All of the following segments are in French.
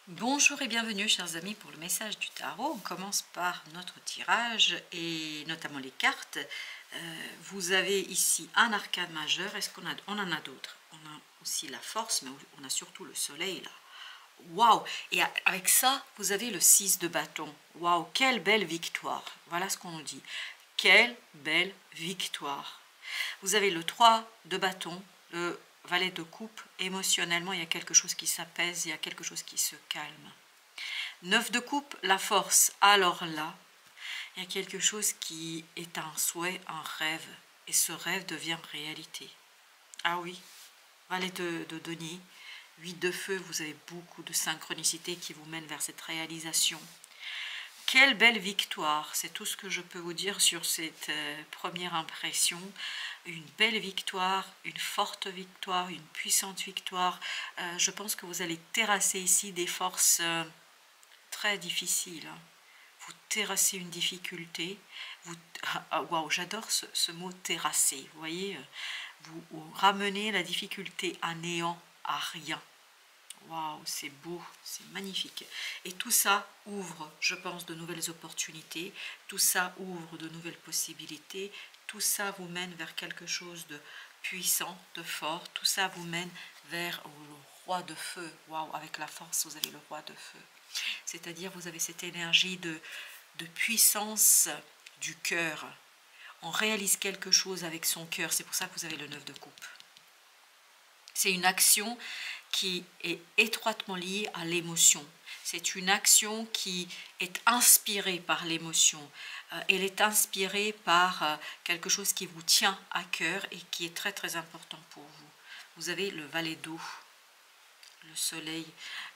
Bonjour et bienvenue chers amis pour le message du tarot. On commence par notre tirage et notamment les cartes. Vous avez ici un arcane majeur. On en a d'autres? On a aussi la force, mais on a surtout le soleil là. Waouh! Et avec ça, vous avez le 6 de bâton. Waouh, quelle belle victoire! Voilà ce qu'on nous dit. Quelle belle victoire! Vous avez le 3 de bâton, le valet de coupe. Émotionnellement, il y a quelque chose qui s'apaise, il y a quelque chose qui se calme. 9 de coupe, la force. Alors là, il y a quelque chose qui est un souhait, un rêve. Et ce rêve devient réalité. Ah oui, valet de denier. 8 de feu, vous avez beaucoup de synchronicité qui vous mène vers cette réalisation. Quelle belle victoire, c'est tout ce que je peux vous dire sur cette première impression. Une belle victoire, une forte victoire, une puissante victoire. Je pense que vous allez terrasser ici des forces très difficiles. Vous terrassez une difficulté. Waouh, j'adore ce mot terrasser. Vous voyez, vous ramenez la difficulté à néant, à rien. Waouh, c'est beau, c'est magnifique. Et tout ça ouvre, je pense, de nouvelles opportunités. Tout ça ouvre de nouvelles possibilités. Tout ça vous mène vers quelque chose de puissant, de fort. Tout ça vous mène vers le roi de feu. Waouh, avec la force, vous avez le roi de feu. C'est-à-dire, vous avez cette énergie de puissance du cœur. On réalise quelque chose avec son cœur. C'est pour ça que vous avez le 9 de coupe. C'est une action qui est étroitement liée à l'émotion. C'est une action qui est inspirée par l'émotion. Elle est inspirée par quelque chose qui vous tient à cœur et qui est très très important pour vous. Vous avez le valet d'eau, le soleil.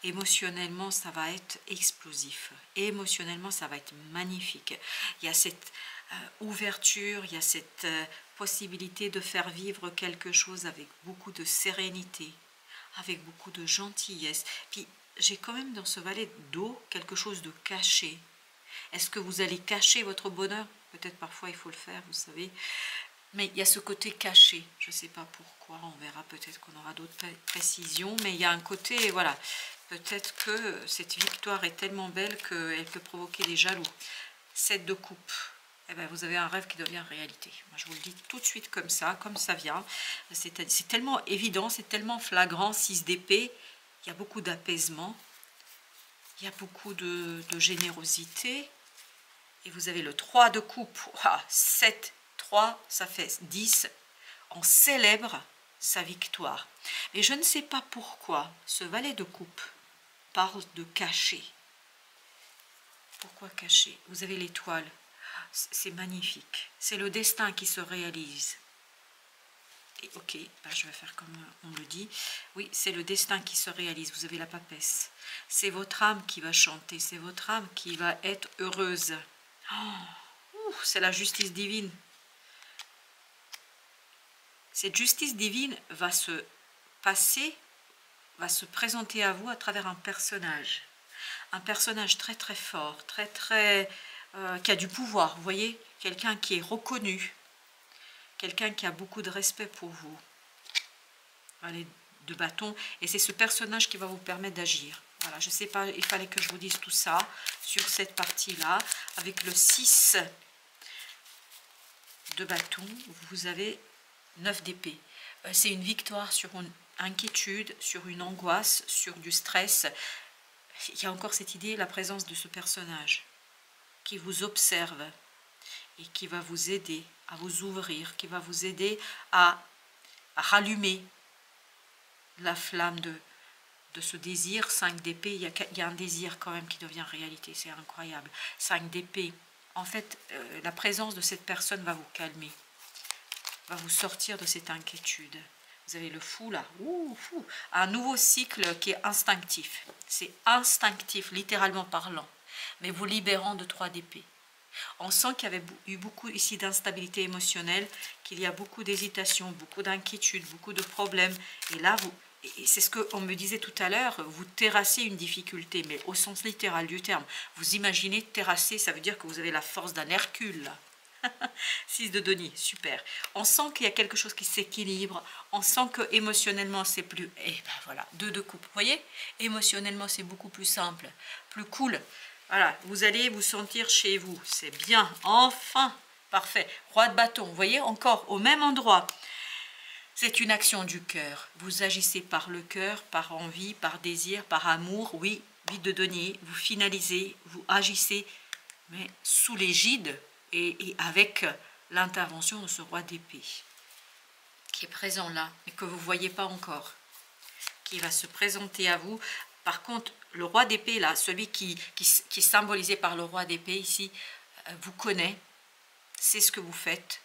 Émotionnellement, ça va être explosif. Émotionnellement, ça va être magnifique. Il y a cette ouverture, il y a cette possibilité de faire vivre quelque chose avec beaucoup de sérénité, avec beaucoup de gentillesse. Puis j'ai quand même dans ce valet d'eau quelque chose de caché. Est-ce que vous allez cacher votre bonheur? Peut-être parfois il faut le faire, vous savez. Mais il y a ce côté caché. Je ne sais pas pourquoi, on verra, peut-être qu'on aura d'autres précisions. Mais il y a un côté, voilà, peut-être que cette victoire est tellement belle qu'elle peut provoquer des jaloux. 7 de coupe. Eh bien, vous avez un rêve qui devient réalité. Moi, je vous le dis tout de suite comme ça vient. C'est tellement évident, c'est tellement flagrant. 6 d'épée, il y a beaucoup d'apaisement, il y a beaucoup de générosité. Et vous avez le 3 de coupe, 7, 3, ça fait 10. On célèbre sa victoire. Mais je ne sais pas pourquoi ce valet de coupe parle de cacher. Pourquoi cacher? Vous avez l'étoile. C'est magnifique. C'est le destin qui se réalise. Et ok, là je vais faire comme on le dit. Oui, c'est le destin qui se réalise. Vous avez la papesse. C'est votre âme qui va chanter. C'est votre âme qui va être heureuse. Oh, c'est la justice divine. Cette justice divine va se passer, va se présenter à vous à travers un personnage. Un personnage très très fort, qui a du pouvoir, vous voyez, quelqu'un qui est reconnu, quelqu'un qui a beaucoup de respect pour vous. Allez, de bâton, et c'est ce personnage qui va vous permettre d'agir. Voilà, je ne sais pas, il fallait que je vous dise tout ça sur cette partie-là. Avec le 6 de bâton, vous avez 9 d'épée. C'est une victoire sur une inquiétude, sur une angoisse, sur du stress. Il y a encore cette idée, la présence de ce personnage qui vous observe et qui va vous aider à vous ouvrir, qui va vous aider à rallumer la flamme de ce désir. 5 d'épée, il y a un désir quand même qui devient réalité, c'est incroyable. 5 d'épée, en fait, la présence de cette personne va vous calmer, va vous sortir de cette inquiétude. Vous avez le fou là, fou. Un nouveau cycle qui est instinctif. C'est instinctif, littéralement parlant, mais vous libérant de 3 d'épée. On sent qu'il y avait eu beaucoup ici d'instabilité émotionnelle, qu'il y a beaucoup d'hésitation, beaucoup d'inquiétude, beaucoup de problèmes. Et là, c'est ce qu'on me disait tout à l'heure, vous terrassez une difficulté, mais au sens littéral du terme. Vous imaginez terrasser, ça veut dire que vous avez la force d'un Hercule, là. 6 de denier, super. On sent qu'il y a quelque chose qui s'équilibre. On sent que émotionnellement c'est plus... Et ben voilà, 2 de coupe. Vous voyez, émotionnellement c'est beaucoup plus simple, plus cool. Voilà, vous allez vous sentir chez vous. C'est bien, enfin, parfait. Roi de bâton, vous voyez, encore au même endroit. C'est une action du cœur. Vous agissez par le cœur, par envie, par désir, par amour. Oui, 8 de denier, vous finalisez, vous agissez, mais sous l'égide et avec l'intervention de ce roi d'épée qui est présent là, mais que vous ne voyez pas encore, qui va se présenter à vous. Par contre, le roi d'épée là, celui qui est symbolisé par le roi d'épée ici, vous connaît, c'est ce que vous faites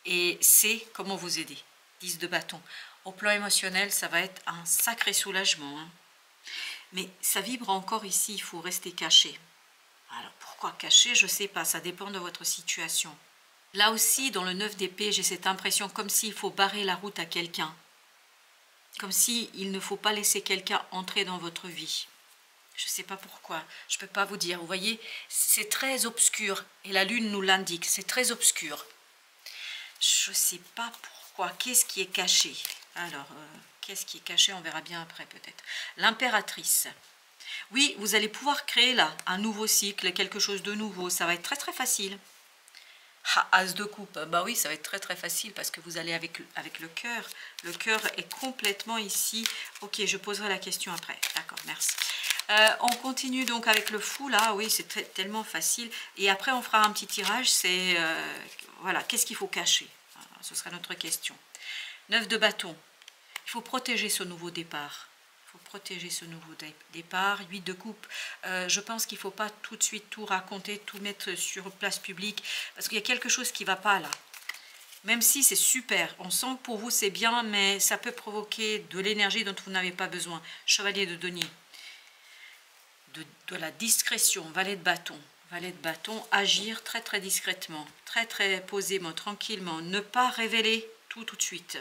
et c'est comment vous aider. 10 de bâton. Au plan émotionnel, ça va être un sacré soulagement. Hein. Mais ça vibre encore ici, il faut rester caché. Alors pourquoi caché? Je ne sais pas, ça dépend de votre situation. Là aussi, dans le 9 d'épée, j'ai cette impression comme s'il faut barrer la route à quelqu'un. Comme s'il ne faut pas laisser quelqu'un entrer dans votre vie. Je ne sais pas pourquoi, je ne peux pas vous dire. Vous voyez, c'est très obscur et la lune nous l'indique, c'est très obscur. Je ne sais pas pourquoi, qu'est-ce qui est caché? Alors, qu'est-ce qui est caché? On verra bien après peut-être. L'impératrice. Oui, vous allez pouvoir créer là un nouveau cycle, quelque chose de nouveau. Ça va être très très facile. Ah, As de coupe, bah oui, ça va être très très facile parce que vous allez avec le cœur. Le cœur est complètement ici. Ok, je poserai la question après. D'accord, merci. On continue donc avec le fou là. Oui, c'est tellement facile. Et après, on fera un petit tirage. C'est voilà, qu'est-ce qu'il faut cacher? Ce sera notre question. 9 de bâton. Il faut protéger ce nouveau départ. Il faut protéger ce nouveau départ. 8 de coupe. Je pense qu'il ne faut pas tout de suite tout raconter, tout mettre sur place publique, parce qu'il y a quelque chose qui ne va pas là. Même si c'est super, on sent que pour vous c'est bien, mais ça peut provoquer de l'énergie dont vous n'avez pas besoin. Chevalier de denier. De la discrétion, valet de bâton. Valet de bâton, agir très très discrètement, très très posément, tranquillement, ne pas révéler tout de suite.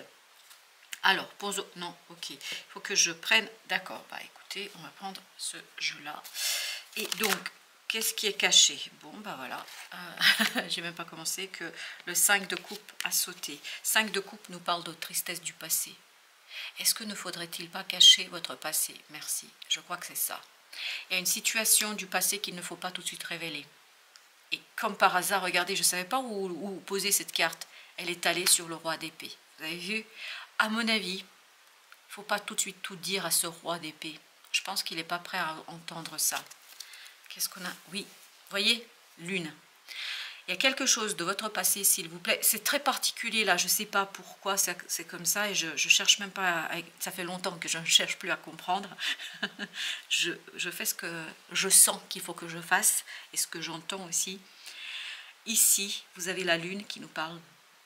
Alors, non, ok, il faut que je prenne, d'accord, bah écoutez, on va prendre ce jeu-là. Et donc, qu'est-ce qui est caché? Bon, bah voilà, j'ai même pas commencé que le 5 de coupe a sauté. 5 de coupe nous parle de tristesse du passé. Est-ce que ne faudrait-il pas cacher votre passé? Merci, je crois que c'est ça. Il y a une situation du passé qu'il ne faut pas tout de suite révéler. Et comme par hasard, regardez, je ne savais pas où poser cette carte. Elle est allée sur le roi d'épée. Vous avez vu? À mon avis, il ne faut pas tout de suite tout dire à ce roi d'épée. Je pense qu'il n'est pas prêt à entendre ça. Qu'est-ce qu'on a? Oui, voyez, lune. Il y a quelque chose de votre passé, s'il vous plaît. C'est très particulier là, je ne sais pas pourquoi c'est comme ça et je cherche même pas, ça fait longtemps que je ne cherche plus à comprendre. je fais ce que je sens qu'il faut que je fasse et ce que j'entends aussi. Ici, vous avez la lune qui nous parle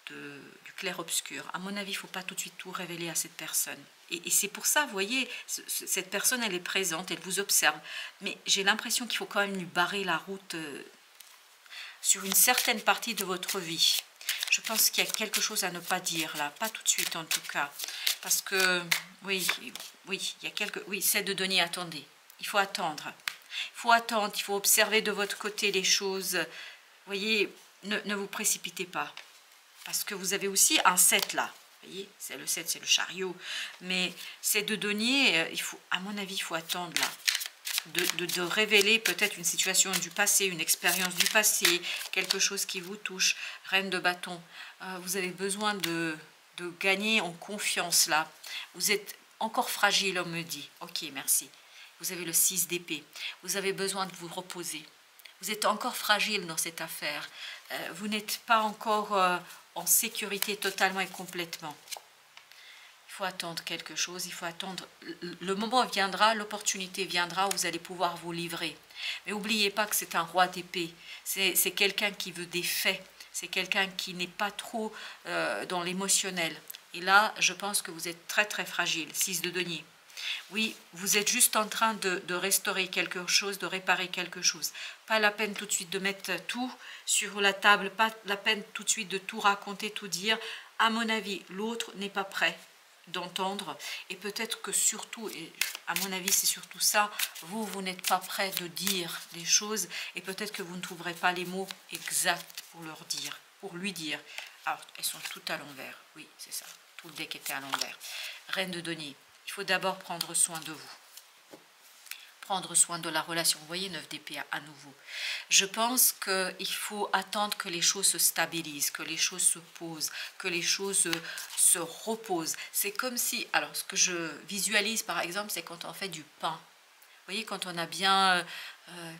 du clair-obscur. À mon avis, il ne faut pas tout de suite tout révéler à cette personne. Et c'est pour ça, vous voyez, cette personne, elle est présente, elle vous observe. Mais j'ai l'impression qu'il faut quand même lui barrer la route sur une certaine partie de votre vie. Je pense qu'il y a quelque chose à ne pas dire là, pas tout de suite en tout cas. Parce que, oui, il y a oui, c'est de donner, attendez. Il faut attendre. Il faut attendre, il faut observer de votre côté les choses. Vous voyez, ne vous précipitez pas. Parce que vous avez aussi un 7 là. Vous voyez, c'est le 7, c'est le chariot. Mais c'est de donner, il faut, à mon avis, il faut attendre là. De révéler peut-être une situation du passé, une expérience du passé, quelque chose qui vous touche. Reine de bâton, vous avez besoin de gagner en confiance là. Vous êtes encore fragile, on me dit. Ok, merci. Vous avez le 6 d'épée. Vous avez besoin de vous reposer. Vous êtes encore fragile dans cette affaire. Vous n'êtes pas encore en sécurité totalement et complètement. Il faut attendre quelque chose, il faut attendre, le moment viendra, l'opportunité viendra où vous allez pouvoir vous livrer. Mais n'oubliez pas que c'est un roi d'épée, c'est quelqu'un qui veut des faits, c'est quelqu'un qui n'est pas trop dans l'émotionnel. Et là, je pense que vous êtes très très fragile, 6 de denier. Oui, vous êtes juste en train de restaurer quelque chose, de réparer quelque chose. Pas la peine tout de suite de mettre tout sur la table, pas la peine tout de suite de tout raconter, tout dire. À mon avis, l'autre n'est pas prêt d'entendre et peut-être que surtout, et à mon avis c'est surtout ça, vous n'êtes pas prêt de dire des choses et peut-être que vous ne trouverez pas les mots exacts pour leur dire, pour lui dire. Alors, elles sont toutes à l'envers. Oui, c'est ça. Tout le deck était à l'envers. Reine de denier. Il faut d'abord prendre soin de vous. Prendre soin de la relation. Vous voyez, 9 d'épée à nouveau. Je pense qu'il faut attendre que les choses se stabilisent, que les choses se posent, que les choses se reposent. C'est comme si, alors ce que je visualise par exemple, c'est quand on fait du pain. Vous voyez, quand on a bien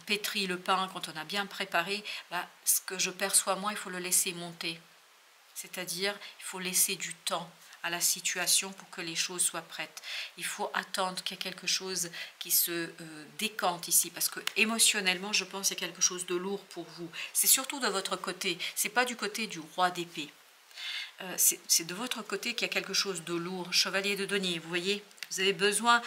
pétri le pain, quand on a bien préparé, bah, ce que je perçois moi, il faut le laisser monter. C'est-à-dire, il faut laisser du temps à la situation pour que les choses soient prêtes. Il faut attendre qu'il y ait quelque chose qui se décante ici, parce que émotionnellement, je pense qu'il y a quelque chose de lourd pour vous. C'est surtout de votre côté, c'est pas du côté du roi d'épée. C'est de votre côté qu'il y a quelque chose de lourd. Chevalier de denier, vous voyez, vous avez besoin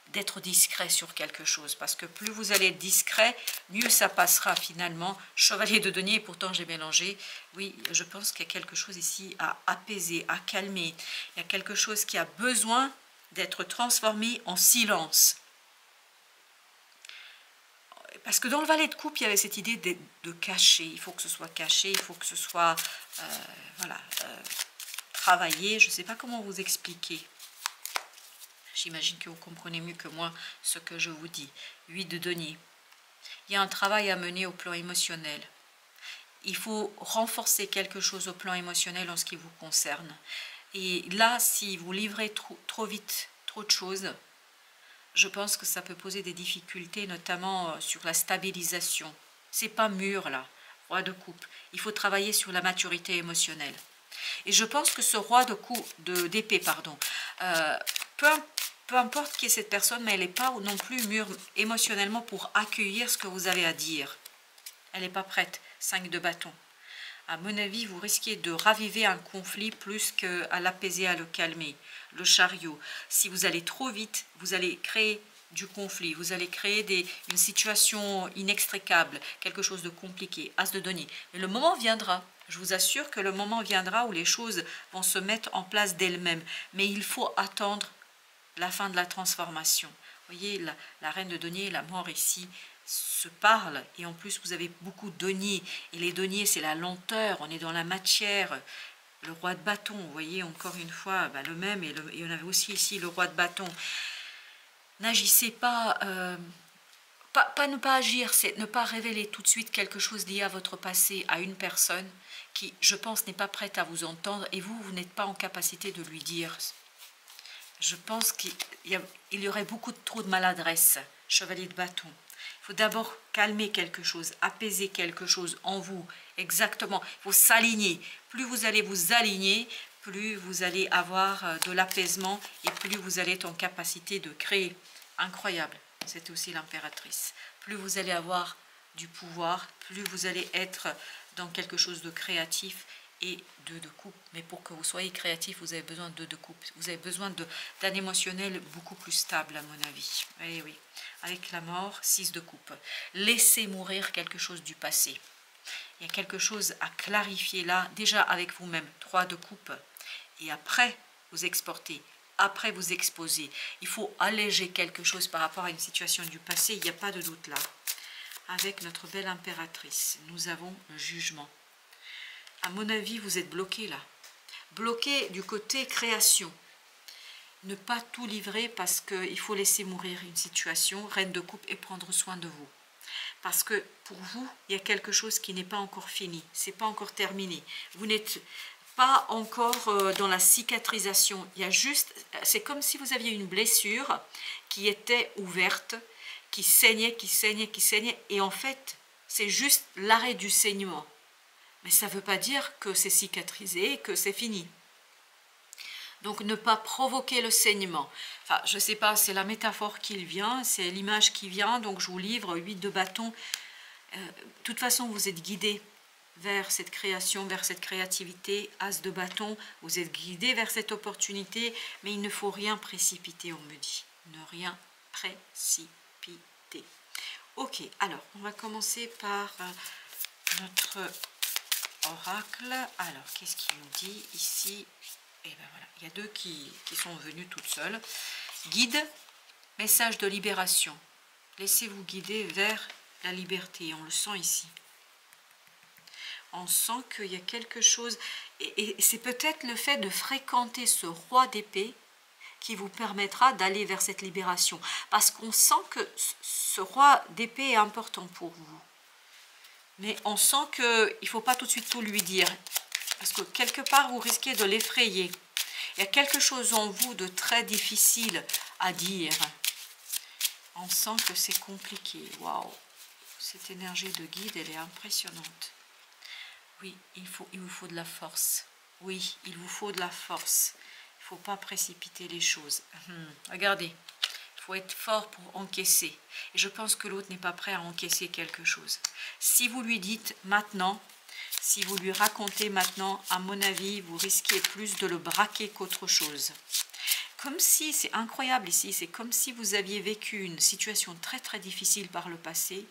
d'être discret sur quelque chose, parce que plus vous allez être discret, mieux ça passera finalement. Chevalier de denier, et pourtant j'ai mélangé. Oui, je pense qu'il y a quelque chose ici à apaiser, à calmer. Il y a quelque chose qui a besoin d'être transformé en silence. Parce que dans le valet de coupe, il y avait cette idée de cacher. Il faut que ce soit caché, il faut que ce soit voilà, travaillé. Je ne sais pas comment vous expliquer. J'imagine que vous comprenez mieux que moi ce que je vous dis. 8 de denier. Il y a un travail à mener au plan émotionnel. Il faut renforcer quelque chose au plan émotionnel en ce qui vous concerne. Et là, si vous livrez trop vite, trop de choses, je pense que ça peut poser des difficultés, notamment sur la stabilisation. C'est pas mûr là, roi de coupe. Il faut travailler sur la maturité émotionnelle. Et je pense que ce roi d'épée, peu importe qui est cette personne, mais elle n'est pas non plus mûre émotionnellement pour accueillir ce que vous avez à dire. Elle n'est pas prête. 5 de bâton. À mon avis, vous risquez de raviver un conflit plus qu'à l'apaiser, à le calmer. Le chariot. Si vous allez trop vite, vous allez créer du conflit. Vous allez créer une situation inextricable, quelque chose de compliqué. As de denier. Mais le moment viendra. Je vous assure que le moment viendra où les choses vont se mettre en place d'elles-mêmes. Mais il faut attendre la fin de la transformation. Vous voyez, la reine de denier, la mort ici, se parle. Et en plus, vous avez beaucoup de deniers. Et les deniers, c'est la lenteur. On est dans la matière. Le roi de bâton, vous voyez, encore une fois, bah, le même. Et on avait aussi ici le roi de bâton. N'agissez pas... ne pas agir, c'est ne pas révéler tout de suite quelque chose lié à votre passé à une personne qui, je pense, n'est pas prête à vous entendre. Et vous n'êtes pas en capacité de lui dire... Je pense qu'il y aurait trop de maladresse, chevalier de bâton. Il faut d'abord calmer quelque chose, apaiser quelque chose en vous, exactement. Il faut s'aligner. Plus vous allez vous aligner, plus vous allez avoir de l'apaisement et plus vous allez être en capacité de créer. Incroyable, c'était aussi l'impératrice. Plus vous allez avoir du pouvoir, plus vous allez être dans quelque chose de créatif et 2 de coupe. Mais pour que vous soyez créatif, vous avez besoin de 2 de coupe. Vous avez besoin d'un émotionnel beaucoup plus stable, à mon avis. Et oui, avec la mort, 6 de coupe. Laissez mourir quelque chose du passé. Il y a quelque chose à clarifier là, déjà avec vous-même. 3 de coupe. Et après, vous exportez. Après, vous exposez. Il faut alléger quelque chose par rapport à une situation du passé. Il n'y a pas de doute là. Avec notre belle impératrice, nous avons le jugement. À mon avis, vous êtes bloqué là. Bloqué du côté création. Ne pas tout livrer parce qu'il faut laisser mourir une situation, reine de coupe, et prendre soin de vous. Parce que pour vous, il y a quelque chose qui n'est pas encore fini. Ce n'est pas encore terminé. Vous n'êtes pas encore dans la cicatrisation. Il y a juste, c'est comme si vous aviez une blessure qui était ouverte, qui saignait, qui saignait, qui saignait. Et en fait, c'est juste l'arrêt du saignement. Mais ça ne veut pas dire que c'est cicatrisé, que c'est fini. Donc ne pas provoquer le saignement. Enfin, je ne sais pas, c'est la métaphore qui vient, c'est l'image qui vient, donc je vous livre 8 de bâton. De toute façon, vous êtes guidé vers cette création, vers cette créativité. As de bâton, vous êtes guidé vers cette opportunité, mais il ne faut rien précipiter, on me dit. Ne rien précipiter. Ok, alors, on va commencer par notre... oracle. Alors, qu'est-ce qu'il nous dit ici? Et ben voilà, il y a 2 qui sont venus toutes seules. Guide, message de libération. Laissez-vous guider vers la liberté, on le sent ici. On sent qu'il y a quelque chose, et c'est peut-être le fait de fréquenter ce roi d'épée qui vous permettra d'aller vers cette libération. Parce qu'on sent que ce roi d'épée est important pour vous. Mais on sent qu'il ne faut pas tout de suite tout lui dire. Parce que quelque part, vous risquez de l'effrayer. Il y a quelque chose en vous de très difficile à dire. On sent que c'est compliqué. Waouh! Cette énergie de guide, elle est impressionnante. Oui, il vous faut de la force. Oui, il vous faut de la force. Il ne faut pas précipiter les choses. Regardez, il faut être fort pour encaisser. Et je pense que l'autre n'est pas prêt à encaisser quelque chose. Si vous lui dites maintenant, si vous lui racontez maintenant, à mon avis, vous risquez plus de le braquer qu'autre chose. Comme si, c'est incroyable ici, c'est comme si vous aviez vécu une situation très très difficile par le passé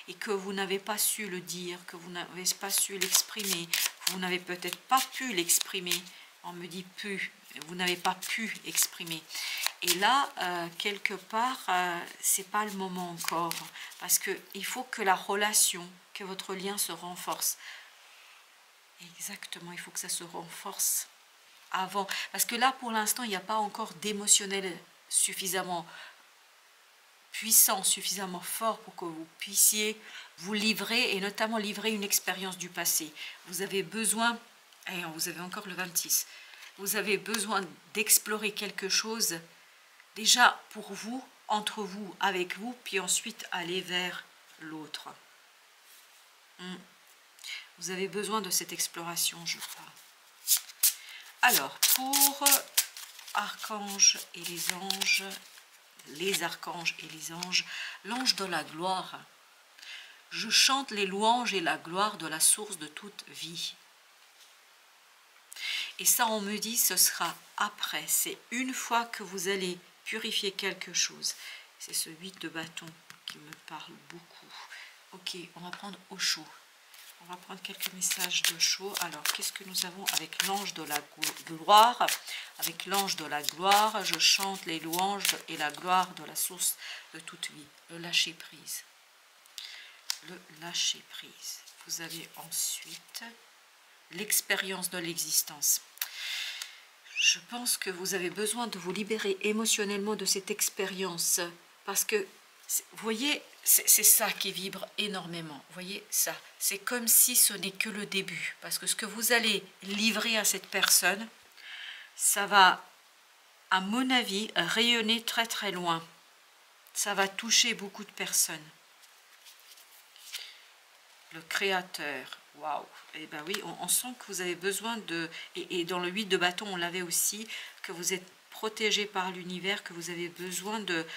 et que vous n'avez pas su le dire, que vous n'avez pas su l'exprimer, vous n'avez peut-être pas pu l'exprimer. On me dit pu, vous n'avez pas pu exprimer. Et là, quelque part, c'est pas le moment encore, parce qu'il faut que la relation, que votre lien se renforce. Exactement, il faut que ça se renforce avant. Parce que là, pour l'instant, il n'y a pas encore d'émotionnel suffisamment puissant, suffisamment fort pour que vous puissiez vous livrer, et notamment livrer une expérience du passé. Vous avez besoin, et vous avez encore le 26, vous avez besoin d'explorer quelque chose, déjà pour vous, entre vous, avec vous, puis ensuite aller vers l'autre. Vous avez besoin de cette exploration, je crois. Alors, pour archanges et les archanges et les anges, l'ange de la gloire, je chante les louanges et la gloire de la source de toute vie. Et ça, on me dit, ce sera après. C'est une fois que vous allez purifier quelque chose. C'est ce 8 de bâton qui me parle beaucoup. Ok, on va prendre au chaud. On va prendre quelques messages de chaud. Alors, qu'est-ce que nous avons avec l'ange de la gloire? Avec l'ange de la gloire, je chante les louanges et la gloire de la source de toute vie. Le lâcher prise. Le lâcher prise. Vous avez ensuite l'expérience de l'existence. Je pense que vous avez besoin de vous libérer émotionnellement de cette expérience. Parce que, vous voyez, c'est ça qui vibre énormément. Vous voyez ça? C'est comme si ce n'est que le début. Parce que ce que vous allez livrer à cette personne, ça va, à mon avis, rayonner très très loin. Ça va toucher beaucoup de personnes. Le créateur, waouh! Eh bien oui, on sent que vous avez besoin de... Et dans le 8 de bâton, on l'avait aussi, que vous êtes protégé par l'univers, que vous avez besoin de...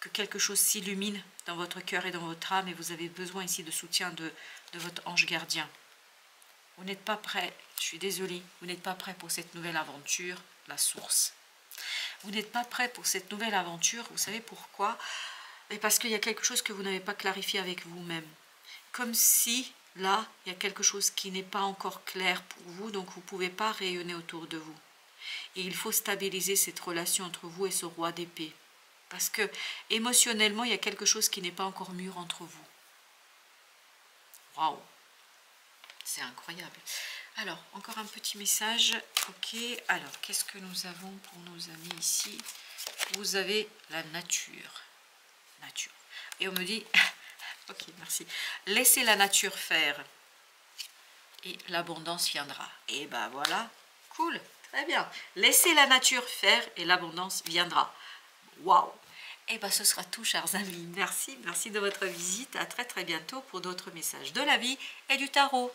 que quelque chose s'illumine dans votre cœur et dans votre âme, et vous avez besoin ici de soutien de votre ange gardien. Vous n'êtes pas prêt, je suis désolée, vous n'êtes pas prêt pour cette nouvelle aventure, la source. Vous n'êtes pas prêt pour cette nouvelle aventure, vous savez pourquoi? Mais parce qu'il y a quelque chose que vous n'avez pas clarifié avec vous-même. Comme si, là, il y a quelque chose qui n'est pas encore clair pour vous, donc vous ne pouvez pas rayonner autour de vous. Et il faut stabiliser cette relation entre vous et ce roi d'épée. Parce que, émotionnellement, il y a quelque chose qui n'est pas encore mûr entre vous. Waouh! C'est incroyable. Alors, encore un petit message. Ok, alors, qu'est-ce que nous avons pour nos amis ici? Vous avez la nature. Nature. Et on me dit... Ok, merci. Laissez la nature faire et l'abondance viendra. Et ben voilà, cool, très bien. Laissez la nature faire et l'abondance viendra. Waouh! Et ben ce sera tout, chers amis. Merci de votre visite. À très très bientôt pour d'autres messages de la vie et du tarot.